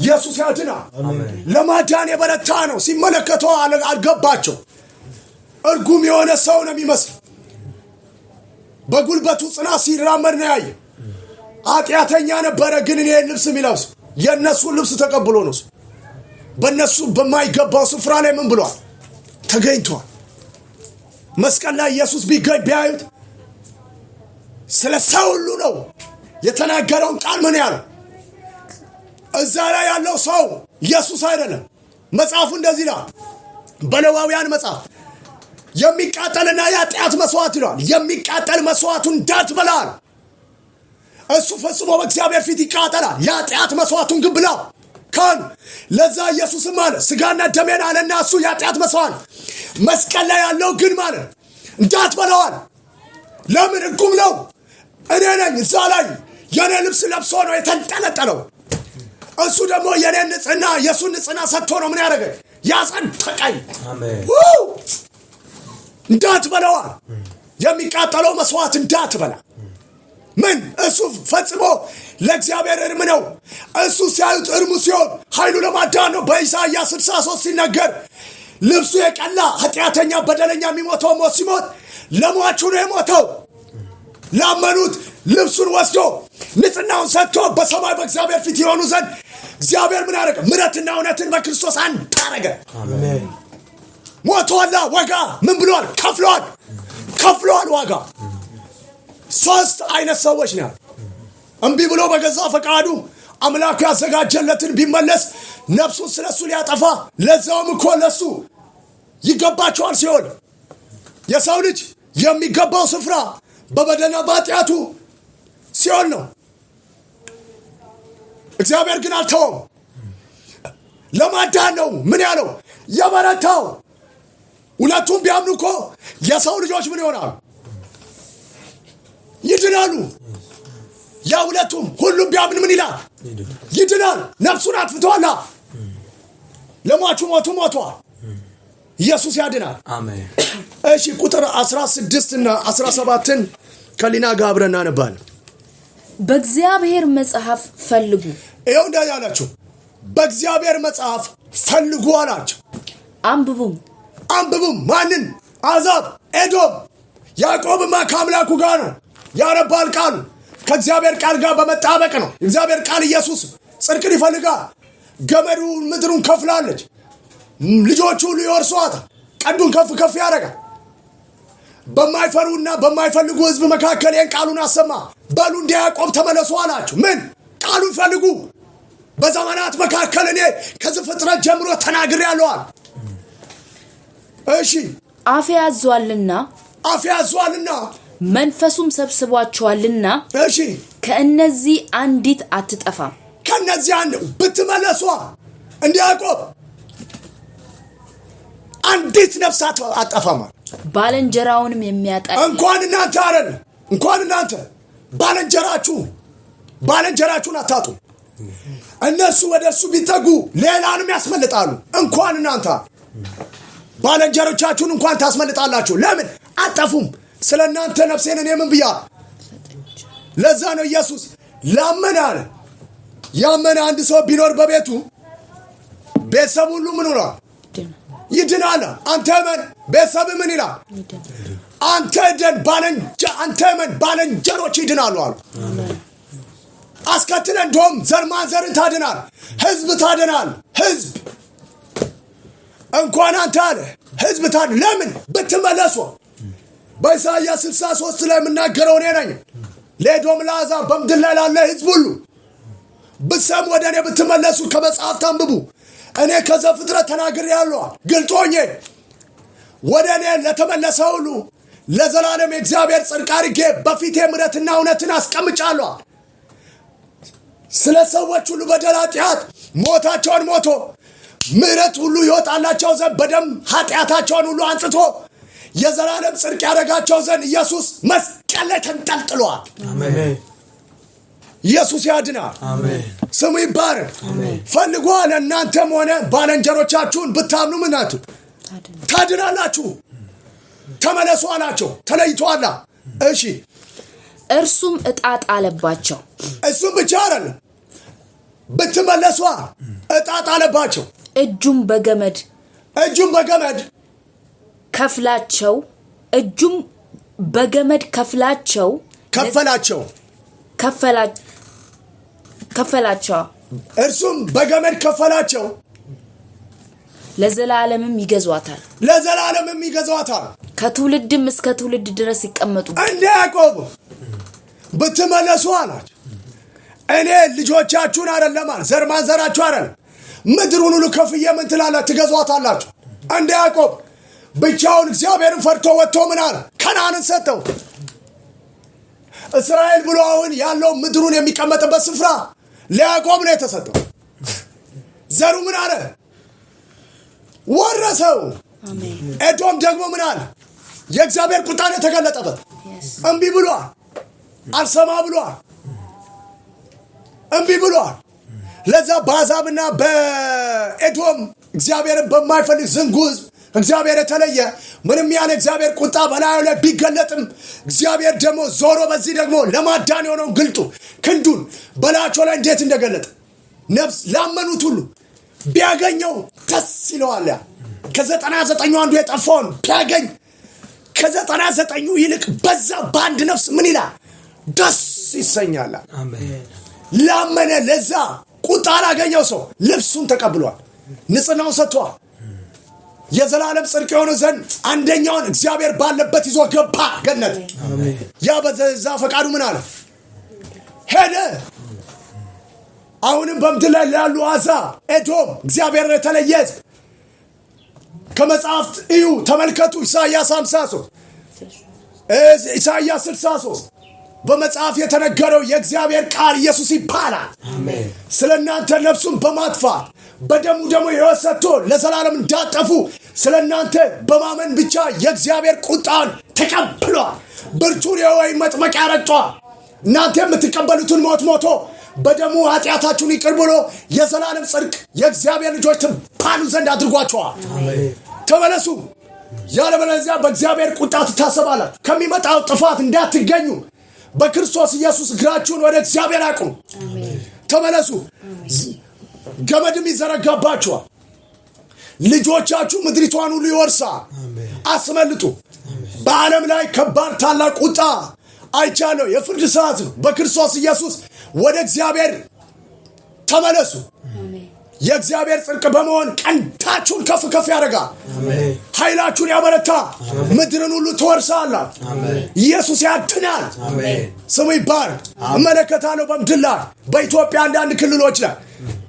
ኢየሱስ ያድናል። ለማዳን የበረታ ነው። ሲመለከተው አልገባቸው። እርጉም የሆነ ሰው ነው የሚመስል። በጉልበቱ ጽናት ሲራመድ ነው ያየ። ኃጢአተኛ ነበረ፣ ግን እኔ ልብስ የሚለብስ የእነሱን ልብስ ተቀብሎ ነው። በእነሱ በማይገባው ስፍራ ላይ ምን ብሏል? ተገኝቷል። መስቀል ላይ ኢየሱስ ቢገኝ ቢያዩት ስለ ሰው ሁሉ ነው የተናገረውን ቃል ምን ያለው? እዛ ላይ ያለው ሰው ኢየሱስ አይደለም። መጽሐፉ እንደዚህ ይላል በሌዋውያን መጽሐፍ የሚቃጠልና የኃጢአት መስዋዕት ይላል። የሚቃጠል መስዋዕቱን እንዳትበላ እሱ ፈጽሞ በእግዚአብሔር ፊት ይቃጠላል። የኃጢአት መስዋዕቱን ግን ብላው ካን ለዛ ኢየሱስም አለ ስጋና ደሜን አለና እሱ የኃጢአት መስዋዕት መስቀል ላይ ያለው ግን ማለት እንዳትበላዋል። ለምን? እርጉም ነው። እኔ ነኝ እዛ ላይ የኔ ልብስ ለብሶ ነው የተንጠለጠለው። እሱ ደግሞ የኔ ንጽሕና የእሱን ንጽሕና ሰጥቶ ነው ምን ያደረገ? ያጸደቀኝ። እንዳትበላዋል። የሚቃጠለው መስዋዕት እንዳትበላ። ምን? እሱ ፈጽሞ ለእግዚአብሔር እርም ነው። እሱ ሲያዩት እርሙ ሲሆን ኃይሉ ለማዳን ነው። በኢሳይያስ 63 ሲነገር ልብሱ የቀላ ኃጢአተኛ በደለኛ የሚሞተው ሞት ሲሞት ለሟቹ ነው የሞተው። ላመኑት ልብሱን ወስዶ ንጽሕናውን ሰጥቶ በሰማይ በእግዚአብሔር ፊት የሆኑ ዘንድ እግዚአብሔር ምን አደረገ? ምሕረትና እውነትን በክርስቶስ አንድ አደረገ። ሞቷላ። ዋጋ ምን ብሏል? ከፍሏል ዋጋ። ሶስት አይነት ሰዎች ነው። እምቢ ብሎ በገዛ ፈቃዱ አምላኩ ያዘጋጀለትን ቢመለስ ነፍሱን ስለሱ ሊያጠፋ ለዛውም እኮ ለሱ ይገባቸዋል ሲሆን የሰው ልጅ የሚገባው ስፍራ በበደልና በኃጢአቱ ሲሆን ነው። እግዚአብሔር ግን አልተወም። ለማዳን ነው ምን ያለው የበረታው። ሁለቱም ቢያምኑ እኮ የሰው ልጆች ምን ይሆናሉ? ይድናሉ። ያ ሁለቱም ሁሉም ቢያምን ምን ይላል? ይድናል። ነፍሱን አጥፍቷላ። ለሟቹ ሞቷል። ኢየሱስ ያድናል። አሜን። እሺ ቁጥር 16 እና 17ን ከሊና ጋር አብረን እናነባለን። በእግዚአብሔር መጽሐፍ ፈልጉ። ይኸው እንደዚህ አላቸው። በእግዚአብሔር መጽሐፍ ፈልጉ አላቸው። አንብቡም። ማንን? አሕዛብ፣ ኤዶም። ያዕቆብማ ከአምላኩ ጋር ነው ያነባል። ቃሉ ከእግዚአብሔር ቃል ጋር በመጣበቅ ነው። እግዚአብሔር ቃል ኢየሱስ ጽድቅን ይፈልጋል። ገመዱን ምድሩን ከፍላለች። ልጆቹ ሁሉ ይወርሷታል። ቀንዱን ከፍ ያደርጋል። በማይፈሩና በማይፈልጉ ህዝብ መካከል ቃሉን አሰማ። በሉ እንደ ያዕቆብ ተመለሱ አላቸው። ምን ቃሉን ፈልጉ። በዘመናት መካከል እኔ ከዘፍጥረት ጀምሮ ተናግሬያለሁ። እሺ አፍ ያዟልና መንፈሱም ሰብስቧቸዋልና እሺ ከእነዚህ አንዲት አትጠፋም። ከእነዚህ አንድ ብትመለሱ እንደ ያዕቆብ አንዲት ነፍስ አትጠፋም። ባልንጀራውንም የሚያጠፋ እንኳን እናንተ ባልንጀራችሁን አታጡ። እነሱ ወደሱ ቢጠጉ ሌላንም ያስመልጣሉ። እንኳን እናንተ ባልንጀሮቻችሁን እንኳን ታስመልጣላችሁ። ለምን አጠፉም? ስለናንተ ነፍሴን እኔ ምን ብያ? ለዛ ነው ኢየሱስ ያመነ አንድ ሰው ቢኖር በቤቱ ቤተሰብ ሁሉ ምን ሆነ? ይድናል። አንተ እመን፣ ቤተሰብ ምን ይላል? አንተ እመን፣ ባልንጀሮች ይድናሉ አሉ። አስከትለ እንደውም ዘር ማንዘርን ታድናል፣ ህዝብ ታድናል። ህዝብ እንኳን አንተ አለ ህዝብ ታድን። ለምን ብትመለሱ? በኢሳይያስ 63 ላይ የምናገረው እኔ ነኝ። ለኤዶም ለአሕዛብ በምድር ላይ ላለ ህዝብ ሁሉ ብትሰሙ፣ ወደ እኔ ብትመለሱ፣ ከመጽሐፍት አንብቡ። እኔ ከዘፍጥረት ተናግሬያለሁ ግልጥ ሆኜ። ወደ እኔ ለተመለሰ ሁሉ ለዘላለም የእግዚአብሔር ጽድቅ አድርጌ በፊቴ ምሕረትና እውነትን አስቀምጫለሁ። ስለ ሰዎች ሁሉ በደል ኃጢአት ሞታቸውን ሞቶ ምሕረት ሁሉ ይወጣላቸው ዘንድ በደም ኃጢአታቸውን ሁሉ አንጽቶ የዘላለም ጽድቅ ያደረጋቸው ዘንድ ኢየሱስ መስቀል ላይ ተንጠልጥሏል። አሜን። ኢየሱስ ያድናል። አሜን። ስሙ ይባረክ። ፈልጉ አለ። እናንተም ሆነ ባልንጀሮቻችሁን ብታምኑ ምናቱ ታድናላችሁ። ተመለሱ አላቸው። ተለይቷላ። እሺ እርሱም ዕጣ ጣለባቸው። እሱም ብቻ አይደለም፣ ብትመለሱ ዕጣ ጣለባቸው። እጁም በገመድ ከፍላቸው እርሱም በገመድ ከፈላቸው። ለዘላለምም ይገዟታል። ከትውልድም እስከ ትውልድ ድረስ ይቀመጡ። እንደ ያዕቆብ ብትመለሱ አላቸው። እኔ ልጆቻችሁን አይደለም አለ፣ ዘር ማንዘራችሁ አይደለም፣ ምድሩን ሁሉ ከፍዬ ምን ትላለህ? ትገዟታላችሁ። እንደ ያዕቆብ ብቻውን እግዚአብሔርን ፈርቶ ወጥቶ ምን አለ? ከነዓንን ሰጠው። እስራኤል ብሎ አሁን ያለው ምድሩን የሚቀመጥበት ስፍራ ለያዕቆብ ነው የተሰጠው። ዘሩ ምን አለ? ወረሰው። ኤዶም ደግሞ ምን አለ? የእግዚአብሔር ቁጣ ነው የተገለጠበት። እምቢ ብሏል፣ አልሰማ ብሏል፣ እምቢ ብሏል። ለዛ በአሕዛብና በኤዶም እግዚአብሔርን በማይፈልግ ዝንጉ ሕዝብ እግዚአብሔር የተለየ ምንም ያለ እግዚአብሔር ቁጣ በላዩ ላይ ቢገለጥም እግዚአብሔር ደግሞ ዞሮ በዚህ ደግሞ ለማዳን የሆነውን ግልጡ ክንዱን በላያቸው ላይ እንዴት እንደገለጠ ነፍስ ላመኑት ሁሉ ቢያገኘው ደስ ይለዋል። ከ99 አንዱ የጠፋውን ቢያገኝ ከ99 ይልቅ በዛ በአንድ ነፍስ ምን ይላል? ደስ ይሰኛል። አሜን። ላመነ ለዛ ቁጣ ላገኘው ሰው ልብሱን ተቀብሏል፣ ንጽሕናውን ሰጥቷል። የዘላለም ጽድቅ የሆነ ዘንድ አንደኛውን እግዚአብሔር ባለበት ይዞ ገባ ገነት። ያ በዛ ፈቃዱ ምን አለ? ሄደ። አሁንም በምድር ላይ ያሉ አሕዛብ ኤዶም እግዚአብሔር የተለየ ከመጽሐፍት እዩ ተመልከቱ። ኢሳይያስ 53 ኢሳይያስ 63 በመጽሐፍ የተነገረው የእግዚአብሔር ቃል ኢየሱስ ይባላል። አሜን። ስለናንተ ነፍሱን በማጥፋት በደሙ ደግሞ ሕይወት ሰጥቶ ለዘላለም እንዳጠፉ ስለናንተ በማመን ብቻ የእግዚአብሔር ቁጣን ተቀብሏል። ብርቱን የወይን መጥመቂያ ረግጧል። እናንተ የምትቀበሉትን ሞት ሞቶ በደሙ ኃጢአታችሁን ይቅር ብሎ የዘላለም ጽድቅ የእግዚአብሔር ልጆች ትባሉ ዘንድ አድርጓቸዋል። ተመለሱ፣ ያለበለዚያ በእግዚአብሔር ቁጣ ትታሰባላችሁ። ከሚመጣው ጥፋት እንዳትገኙ በክርስቶስ ኢየሱስ እግራችሁን ወደ እግዚአብሔር አቅኑ። ተመለሱ። ገመድም ይዘረጋባችኋል። ልጆቻችሁ ምድሪቷን ሁሉ ይወርሳል። አስመልጡ። በዓለም ላይ ከባድ ታላቅ ቁጣ አይቻለሁ። የፍርድ ሰዓት ነው። በክርስቶስ ኢየሱስ ወደ እግዚአብሔር ተመለሱ። የእግዚአብሔር ጽድቅ በመሆን ቀንታችሁን ከፍ ከፍ ያደርጋል። ኃይላችሁን ያበረታ። ምድርን ሁሉ ትወርሳላችሁ። ኢየሱስ ያድናል። ስሙ ይባረክ። እመለከታለሁ በምድር ላይ በኢትዮጵያ አንዳንድ ክልሎች ላይ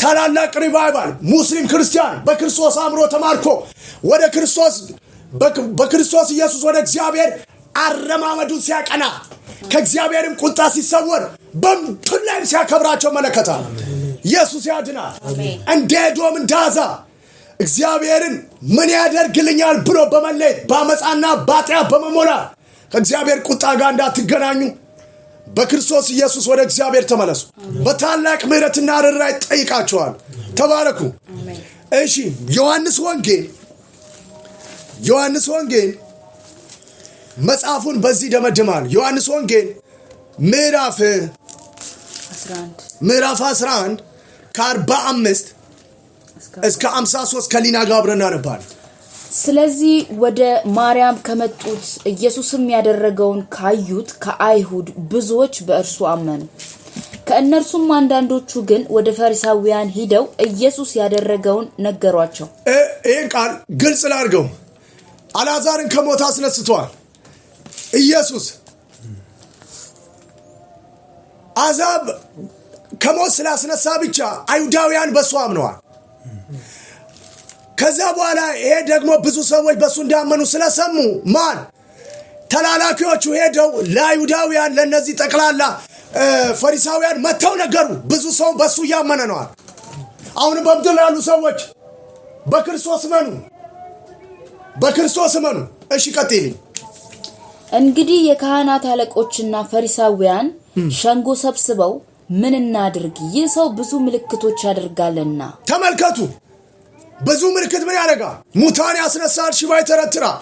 ታላላቅ ሪቫይቫል ሙስሊም ክርስቲያን በክርስቶስ አምሮ ተማርኮ ወደ ክርስቶስ በክርስቶስ ኢየሱስ ወደ እግዚአብሔር አረማመዱን ሲያቀና ከእግዚአብሔርም ቁጣ ሲሰወር በምድር ላይ ሲያከብራቸው መለከታል። ኢየሱስ ያድናል። እንደ ኤዶም እንደ አሕዛብ እግዚአብሔርን ምን ያደርግልኛል ብሎ በመለየት በአመፃና በኃጢአት በመሞላት ከእግዚአብሔር ቁጣ ጋር እንዳትገናኙ በክርስቶስ ኢየሱስ ወደ እግዚአብሔር ተመለሱ። በታላቅ ምሕረትና ርኅራኄ ጠይቃቸዋል። ተባረኩ። እሺ ዮሐንስ ወንጌል መጽሐፉን በዚህ ደመድማል። ዮሐንስ ወንጌል ምዕራፍ 11 ከ45 እስከ 53 ከሊና ጋር አብረን እናነባለን። ስለዚህ ወደ ማርያም ከመጡት ኢየሱስም ያደረገውን ካዩት ከአይሁድ ብዙዎች በእርሱ አመኑ። ከእነርሱም አንዳንዶቹ ግን ወደ ፈሪሳውያን ሂደው ኢየሱስ ያደረገውን ነገሯቸው። ይህን ቃል ግልጽ ላድርገው። አልዓዛርን ከሞት አስነስቷል ኢየሱስ። አሕዛብ ከሞት ስላስነሳ ብቻ አይሁዳውያን በሱ አምነዋል። ከዛ በኋላ ይሄ ደግሞ ብዙ ሰዎች በሱ እንዳመኑ ስለሰሙ ተላላኪዎቹ ሄደው ለአይሁዳውያን ለነዚህ ጠቅላላ ፈሪሳውያን መተው ነገሩ። ብዙ ሰው በሱ ያመነ ነው። አሁን በምድር ያሉ ሰዎች በክርስቶስ እመኑ። እሺ ቀጥይልኝ። እንግዲህ የካህናት አለቆችና ፈሪሳውያን ሸንጎ ሰብስበው ምን እናድርግ? ይህ ሰው ብዙ ምልክቶች ያደርጋልና። ተመልከቱ። ብዙ ምልክት ምን ያደርጋል? ሙታን ያስነሳል፣ ሽባ ይተረትራል።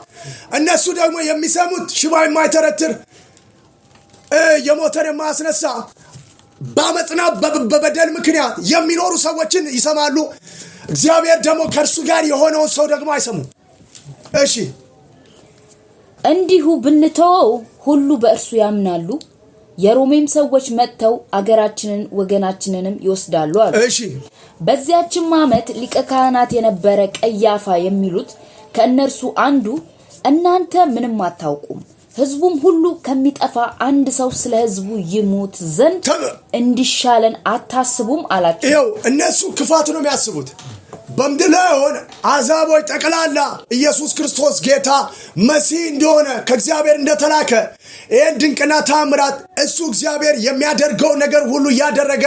እነሱ ደግሞ የሚሰሙት ሽባ የማይተረትር የሞተን የማያስነሳ በአመፅና በበደል ምክንያት የሚኖሩ ሰዎችን ይሰማሉ። እግዚአብሔር ደግሞ ከእርሱ ጋር የሆነውን ሰው ደግሞ አይሰሙም። እሺ እንዲሁ ብንተወው ሁሉ በእርሱ ያምናሉ። የሮሜም ሰዎች መጥተው አገራችንን ወገናችንንም ይወስዳሉ አሉ። እሺ በዚያችም ዓመት ሊቀ ካህናት የነበረ ቀያፋ የሚሉት ከእነርሱ አንዱ እናንተ ምንም አታውቁም፣ ሕዝቡም ሁሉ ከሚጠፋ አንድ ሰው ስለ ሕዝቡ ይሞት ዘንድ እንዲሻለን አታስቡም አላቸው። ይኸው እነሱ ክፋት ነው የሚያስቡት። በምድር ላይ ሆነ አሕዛቦች ጠቅላላ ኢየሱስ ክርስቶስ ጌታ መሲህ እንደሆነ ከእግዚአብሔር እንደተላከ ይህን ድንቅና ታምራት እሱ እግዚአብሔር የሚያደርገው ነገር ሁሉ እያደረገ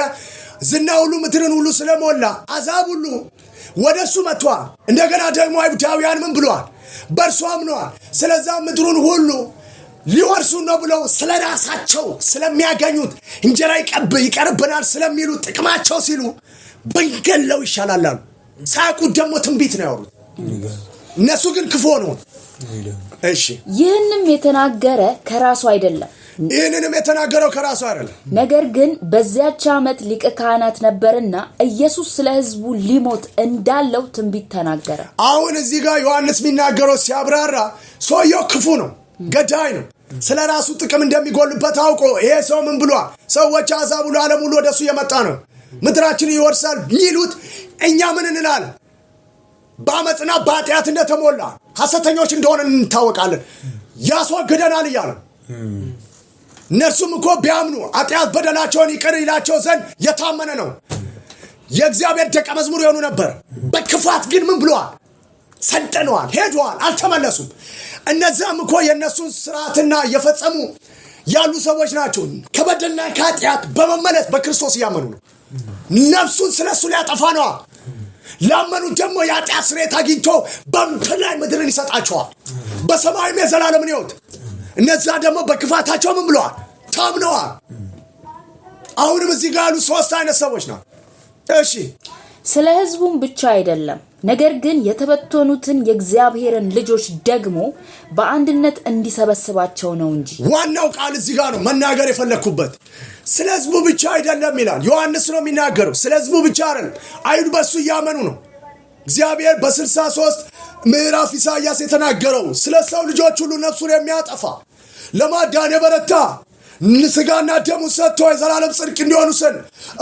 ዝና ሁሉ ምድርን ሁሉ ስለሞላ አሕዛብ ሁሉ ወደ እሱ መጥቷል። እንደገና ደግሞ አይሁዳውያን ምን ብለዋል? በእርሱ አምነዋል። ስለዛ ምድሩን ሁሉ ሊወርሱ ነው ብለው ስለ ራሳቸው ስለሚያገኙት እንጀራ ይቀርብናል ስለሚሉ ጥቅማቸው ሲሉ ብንገለው ይሻላል። ሳያውቁት ደግሞ ትንቢት ነው ያወሩት። እነሱ ግን ክፉ ነው። እሺ ይህንም የተናገረ ከራሱ አይደለም። ነገር ግን በዚያች ዓመት ሊቀ ካህናት ነበርና ኢየሱስ ስለ ሕዝቡ ሊሞት እንዳለው ትንቢት ተናገረ። አሁን እዚህ ጋር ዮሐንስ የሚናገረው ሲያብራራ ሰውየው ክፉ ነው፣ ገዳይ ነው። ስለ ራሱ ጥቅም እንደሚጎልበት አውቆ ይሄ ሰው ምን ብሏል? ሰዎች አሕዛብ ሁሉ ዓለም ሁሉ ወደሱ የመጣ ነው ምድራችን ይወርሳል ሚሉት እኛ ምን እንላለን? በአመፅና በኃጢአት እንደተሞላ ሐሰተኞች እንደሆነ እንታወቃለን። ያስወግደናል እያለ እነርሱም እኮ ቢያምኑ ኃጢአት በደላቸውን ይቅር ይላቸው ዘንድ የታመነ ነው። የእግዚአብሔር ደቀ መዝሙር የሆኑ ነበር። በክፋት ግን ምን ብለዋል? ሰልጥነዋል፣ ሄደዋል፣ አልተመለሱም። እነዚያም እኮ የእነሱን ስርዓትና እየፈጸሙ ያሉ ሰዎች ናቸው። ከበደልና ከኃጢአት በመመለስ በክርስቶስ እያመኑ ነው። ነፍሱን ስለሱ ሊያጠፋ ነው። ላመኑት ደግሞ የኃጢአት ስርየት አግኝቶ በምድር ላይ ምድርን ይሰጣቸዋል፣ በሰማይም የዘላለምን ሕይወት። እነዚያ ደግሞ በክፋታቸው ምን ብለዋል? ታምነዋል። አሁንም እዚህ ጋር ያሉ ሶስት አይነት ሰዎች ናቸው። እሺ ስለ ሕዝቡም ብቻ አይደለም፣ ነገር ግን የተበተኑትን የእግዚአብሔርን ልጆች ደግሞ በአንድነት እንዲሰበስባቸው ነው እንጂ። ዋናው ቃል እዚህ ጋር ነው መናገር የፈለኩበት። ስለ ሕዝቡ ብቻ አይደለም ይላል ዮሐንስ ነው የሚናገረው። ስለ ሕዝቡ ብቻ አይደለም፣ አይሁድ በሱ እያመኑ ነው። እግዚአብሔር በ63 ምዕራፍ ኢሳይያስ የተናገረው ስለ ሰው ልጆች ሁሉ ነፍሱን የሚያጠፋ ለማዳን የበረታ ንስጋና ደሙ ሰጥቶ የዘላለም ጽድቅ እንዲሆኑ ስል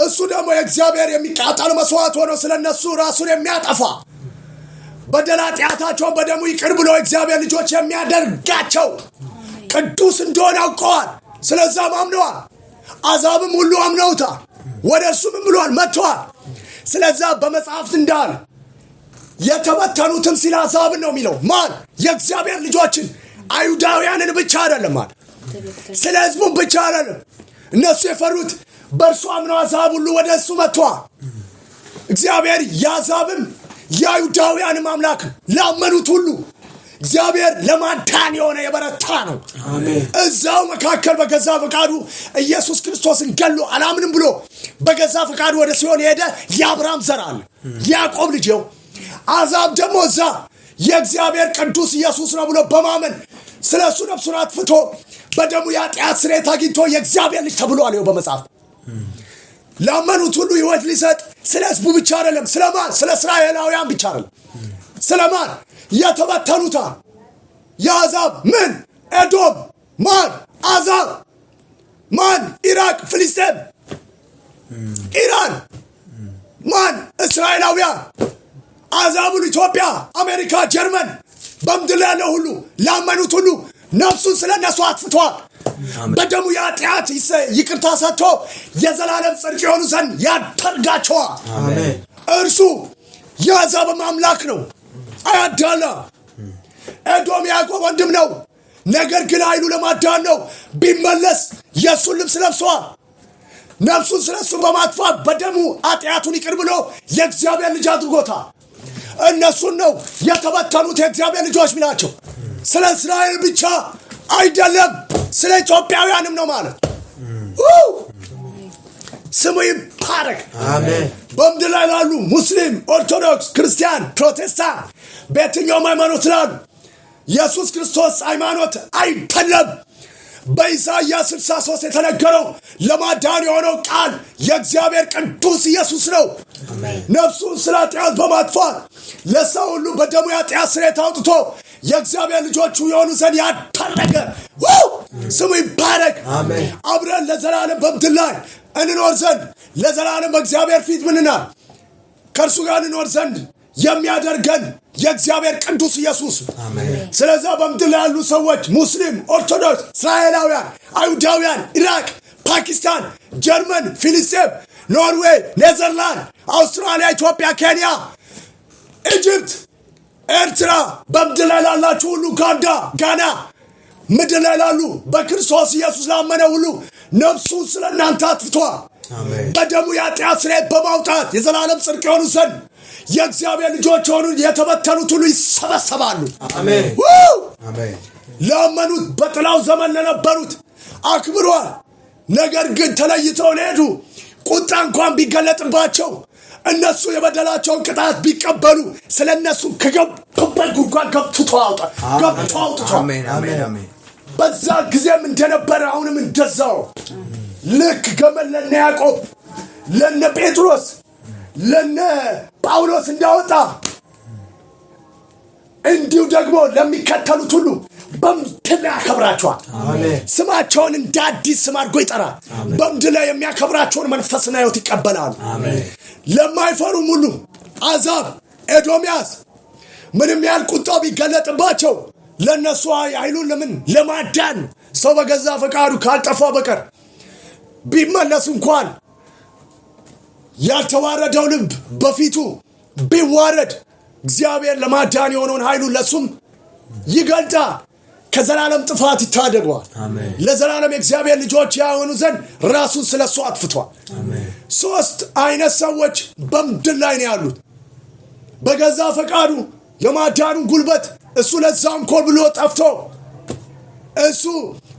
እሱ ደግሞ የእግዚአብሔር የሚቃጠል መስዋዕት ሆኖ ስለነሱ ራሱን የሚያጠፋ በደል ኃጢአታቸውን በደሙ ይቅር ብሎ እግዚአብሔር ልጆች የሚያደርጋቸው ቅዱስ እንደሆነ አውቀዋል። ስለዛም አምነዋል። አሕዛብም ሁሉ አምነውታል። ወደ እርሱ ምን ብሏል? መጥተዋል። ስለዛ በመጽሐፍት እንዳለ የተበተኑትም ሲል አሕዛብን ነው የሚለው። ማን? የእግዚአብሔር ልጆችን አይሁዳውያንን ብቻ አይደለም ማለት ስለ ሕዝቡም ብቻ አይደለም። እነሱ የፈሩት በእርሱ አምነው አሕዛብ ሁሉ ወደ እሱ መጥተዋል። እግዚአብሔር የአሕዛብም የአይሁዳውያንም አምላክ ላመኑት ሁሉ እግዚአብሔር ለማዳን የሆነ የበረታ ነው። እዛው መካከል በገዛ ፈቃዱ ኢየሱስ ክርስቶስን ገሎ አላምንም ብሎ በገዛ ፈቃዱ ወደ ሲኦል ሄደ የአብርሃም ዘር አለ ያዕቆብ ልጅ ነው። አሕዛብ ደግሞ እዛ የእግዚአብሔር ቅዱስ ኢየሱስ ነው ብሎ በማመን ስለሱ ነፍሱን አጥፍቶ በደሙ የኃጢአት ስርየት አግኝቶ የእግዚአብሔር ልጅ ተብሏል። ይኸው በመጽሐፍ ላመኑት ሁሉ ሕይወት ሊሰጥ ስለ ሕዝቡ ብቻ አይደለም። ስለማን? ስለ እስራኤላውያን ብቻ አይደለም። ስለማን? የተበተኑታ የአሕዛብ ምን? ኤዶም ማን? አሕዛብ ማን? ኢራቅ፣ ፍልስጤም፣ ኢራን ማን? እስራኤላውያን። አሕዛብ ሁሉ ኢትዮጵያ፣ አሜሪካ፣ ጀርመን በምድር ላይ ያለው ሁሉ ላመኑት ሁሉ ነፍሱን ስለ እነሱ አጥፍቷል። በደሙ የኃጢአት ይቅርታ ሰጥቶ የዘላለም ጽድቅ የሆኑ ዘንድ ያደርጋቸዋል። እርሱ የአሕዛብም አምላክ ነው፣ አያዳላ። ኤዶም ያዕቆብ ወንድም ነው፣ ነገር ግን ኃይሉ ለማዳን ነው። ቢመለስ የእሱን ልብስ ለብሷል። ነፍሱን ስለ እሱ በማጥፋት በደሙ ኃጢአቱን ይቅር ብሎ የእግዚአብሔር ልጅ አድርጎታል። እነሱን ነው የተበተኑት የእግዚአብሔር ልጆች ሚላቸው። ስለ እስራኤል ብቻ አይደለም፣ ስለ ኢትዮጵያውያንም ነው ማለት። ስሙ ይባረክ። በምድር ላይ ላሉ ሙስሊም፣ ኦርቶዶክስ፣ ክርስቲያን፣ ፕሮቴስታንት በየትኛውም ሃይማኖት ላሉ ኢየሱስ ክርስቶስ ሃይማኖት አይደለም። በኢሳይያስ 63 የተነገረው ለማዳን የሆነው ቃል የእግዚአብሔር ቅዱስ ኢየሱስ ነው። ነፍሱን ስለ ኃጢአት በማጥፋት ለሰው ሁሉ በደሙ የኃጢአት ስርየት አውጥቶ የእግዚአብሔር ልጆቹ የሆኑ ዘንድ ያደረገ ስሙ ይባረክ። አብረን ለዘላለም በምድር ላይ እንኖር ዘንድ ለዘላለም በእግዚአብሔር ፊት ምንናል ከእርሱ ጋር እንኖር ዘንድ የሚያደርገን የእግዚአብሔር ቅዱስ ኢየሱስ። ስለዛ በምድር ላይ ያሉ ሰዎች ሙስሊም፣ ኦርቶዶክስ፣ እስራኤላውያን፣ አይሁዳውያን፣ ኢራቅ፣ ፓኪስታን፣ ጀርመን፣ ፊልስጤም፣ ኖርዌይ፣ ኔዘርላንድ፣ አውስትራሊያ፣ ኢትዮጵያ፣ ኬንያ፣ ኢጅፕት፣ ኤርትራ፣ በምድር ላይ ላላችሁ ሁሉ ኡጋንዳ፣ ጋና፣ ምድር ላይ ላሉ በክርስቶስ ኢየሱስ ላመነ ሁሉ ነፍሱን ስለ እናንተ አጥፍቷል። በደሙ የኃጢአት ስርየት በማውጣት የዘላለም ጽድቅ የሆኑ ዘንድ የእግዚአብሔር ልጆች የሆኑ የተበተኑት ሁሉ ይሰበሰባሉ። ላመኑት በጥላው ዘመን ለነበሩት አክብሯል። ነገር ግን ተለይተው ሄዱ። ቁጣ እንኳን ቢገለጥባቸው እነሱ የበደላቸውን ቅጣት ቢቀበሉ ስለ እነሱ ከገቡበት ጉድጓድ ገብቶ አውጥቷል። በዛ ጊዜም እንደነበረ አሁንም እንደዛው ልክ ገመድ ለነ ያዕቆብ ለነ ጴጥሮስ ለነ ጳውሎስ እንዳወጣ እንዲሁ ደግሞ ለሚከተሉት ሁሉ በምድር ላይ ያከብራቸዋል። ስማቸውን እንደ አዲስ ስም አድርጎ ይጠራል። በምድር ላይ የሚያከብራቸውን መንፈስና ሕይወት ይቀበላሉ። ለማይፈሩም ሁሉ አሕዛብ፣ ኤዶምያስ ምንም ያህል ቁጣው ቢገለጥባቸው ለነሱ ኃይሉን ለምን ለማዳን ሰው በገዛ ፈቃዱ ካልጠፋ በቀር ቢመለስ እንኳን ያልተዋረደው ልብ በፊቱ ቢዋረድ እግዚአብሔር ለማዳን የሆነውን ኃይሉን ለሱም ይገልጣል። ከዘላለም ጥፋት ይታደገዋል። ለዘላለም የእግዚአብሔር ልጆች ያሆኑ ዘንድ ራሱን ስለሱ አጥፍቷል። ሶስት አይነት ሰዎች በምድር ላይ ነው ያሉት። በገዛ ፈቃዱ የማዳኑን ጉልበት እሱ ለዛም ኮል ብሎ ጠፍቶ እሱ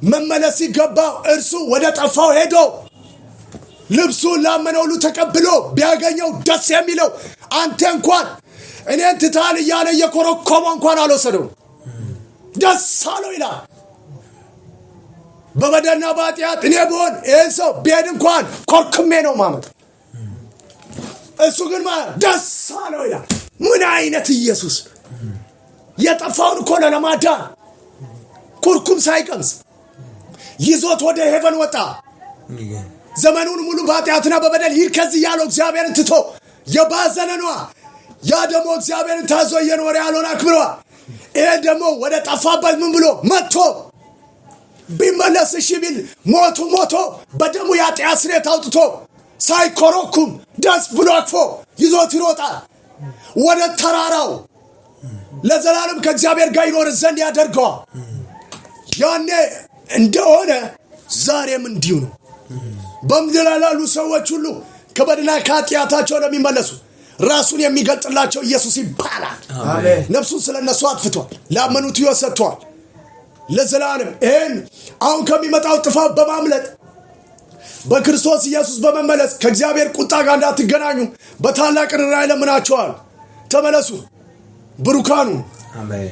መመለስ ሲገባው እርሱ ወደ ጠፋው ሄዶ ልብሱን ላመነው ሁሉ ተቀብሎ ቢያገኘው ደስ የሚለው አንተ እንኳን እኔን ትታል እያለ የኮረኮመ እንኳን አልወሰደው ደስ አለው ይላል። በበደልና በኃጢአት እኔ ብሆን ይህን ሰው ቢሄድ እንኳን ኮርክሜ ነው ማመጥ፣ እሱ ግን ደስ አለው ይላል። ምን አይነት ኢየሱስ! የጠፋውን እኮ ለማዳን ኩርኩም ሳይቀምስ ይዞት ወደ ሄቨን ወጣ። ዘመኑን ሙሉ በኃጢአትና በበደል ይር ከዚህ ያለው እግዚአብሔርን ትቶ የባዘነኗ ያ ደግሞ እግዚአብሔርን ታዞ እየኖረ ያለውን አክብሯ ይሄ ደግሞ ወደ ጠፋበት ምን ብሎ መጥቶ ቢመለስ እሺ ቢል ሞቶ በደሙ የኃጢአት ስርየት አውጥቶ ሳይኮረኩም ደስ ብሎ አቅፎ ይዞት ይሮጣል ወደ ተራራው ለዘላለም ከእግዚአብሔር ጋር ይኖር ዘንድ ያደርገዋል። ያኔ እንደሆነ ዛሬም እንዲሁ ነው። በምድር ላሉ ሰዎች ሁሉ ከበደልና ከኃጢአታቸው ለሚመለሱ ራሱን የሚገልጥላቸው ኢየሱስ ይባላል። አሜን። ነፍሱን ስለነሱ አጥፍቷል፣ ላመኑት ሕይወት ሰጥቷል ለዘላለም። ይሄን አሁን ከሚመጣው ጥፋት በማምለጥ በክርስቶስ ኢየሱስ በመመለስ ከእግዚአብሔር ቁጣ ጋር እንዳትገናኙ በታላቅ ርኅራኄ ለምናችኋል። ተመለሱ ብሩካኑ። አሜን።